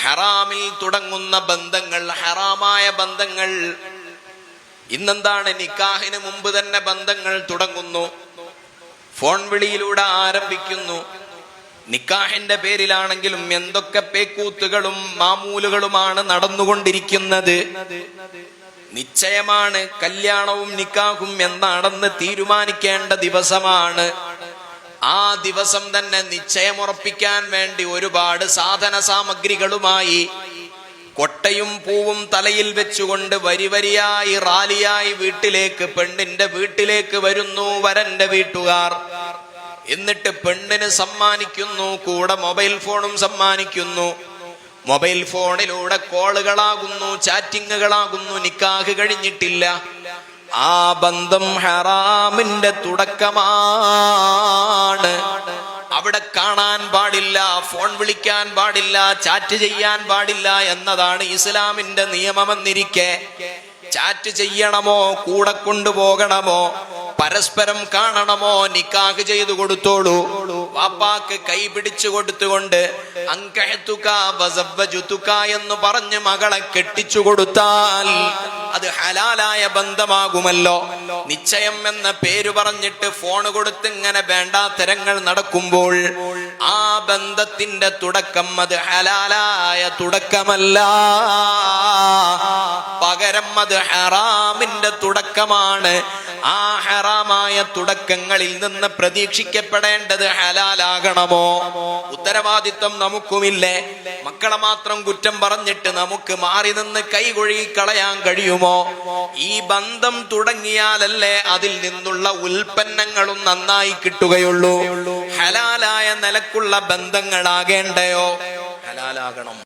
ഹറാമിൽ തുടങ്ങുന്ന ബന്ധങ്ങൾ, ഹറാമായ ബന്ധങ്ങൾ. ഇന്നെന്താണ്? നിക്കാഹിന് മുമ്പ് തന്നെ ബന്ധങ്ങൾ തുടങ്ങുന്നു, ഫോൺ വിളിയിലൂടെ ആരംഭിക്കുന്നു. നിക്കാഹിന്റെ പേരിലാണെങ്കിലും എന്തൊക്കെ പേക്കൂത്തുകളും മാമൂലുകളുമാണ് നടന്നുകൊണ്ടിരിക്കുന്നത്. നിശ്ചയമാണ്, കല്യാണവും നിക്കാഹും എന്താണെന്ന് തീരുമാനിക്കേണ്ട ദിവസമാണ്. ആ ദിവസം തന്നെ നിശ്ചയമുറപ്പിക്കാൻ വേണ്ടി ഒരുപാട് സാധന സാമഗ്രികളുമായി കൊട്ടയും പൂവും തലയിൽ വെച്ചുകൊണ്ട് വരി വരിയായി റാലിയായി വീട്ടിലേക്ക്, പെണ്ണിന്റെ വീട്ടിലേക്ക് വരുന്നു വരന്റെ വീട്ടുകാർ. എന്നിട്ട് പെണ്ണിന് സമ്മാനിക്കുന്നു, കൂടെ മൊബൈൽ ഫോണും സമ്മാനിക്കുന്നു. മൊബൈൽ ഫോണിലൂടെ കോളുകളാകുന്നു, ചാറ്റിങ്ങുകളാകുന്നു. നിക്കാഹ് കഴിഞ്ഞിട്ടില്ല. ആ ബന്ധം ഹറാമിന്റെ തുടക്കമാണ്. അവിടെ കാണാൻ പാടില്ല, ഫോൺ വിളിക്കാൻ പാടില്ല, ചാറ്റ് ചെയ്യാൻ പാടില്ല എന്നതാണ് ഇസ്ലാമിന്റെ നിയമമെന്നിരിക്കെ ചാറ്റ് ചെയ്യണമോ, കൂടെ കൊണ്ടുപോകണമോ, പരസ്പരം കാണണമോ? നിക്കാഹ് ചെയ്തു കൊടുത്തോളൂ. വാപ്പാക്ക് കൈ പിടിച്ചു കൊടുത്തുകൊണ്ട് അൻകഹ്തുക വസവ്വജുതുക എന്ന് പറഞ്ഞ് മകളെ കെട്ടിച്ചു കൊടുത്താൽ അത് ഹലാലായ ബന്ധമാകുമല്ലോ. നിശ്ചയം എന്ന പേര് പറഞ്ഞിട്ട് ഫോൺ കൊടുത്ത് ഇങ്ങനെ വേണ്ടാത്തരങ്ങൾ നടക്കുമ്പോൾ ആ ബന്ധത്തിന്റെ തുടക്കം അത് ഹലാലായ തുടക്കമല്ല, പകരം അത് ഹറാമിന്റെ തുടക്കമാണ്. ആ ഹറാമായ തുടക്കങ്ങളിൽ നിന്ന് പ്രതീക്ഷിക്കപ്പെടേണ്ടത് ഹലാലാകണമോ? ഉത്തരവാദിത്വം നമുക്കുമില്ലേ? മക്കളെ മാത്രം കുറ്റം പറഞ്ഞിട്ട് നമുക്ക് മാറി നിന്ന് കൈകൊഴുകി കളയാൻ കഴിയുമോ? ഈ ബന്ധം തുടങ്ങിയാലല്ലേ അതിൽ നിന്നുള്ള ഉൽപ്പന്നങ്ങളും നന്നായി കിട്ടുകയുള്ളൂ. ഹലാലായ നിലക്കുള്ള ബന്ധങ്ങളാകേണ്ടയോ? ഹലാലാകണം.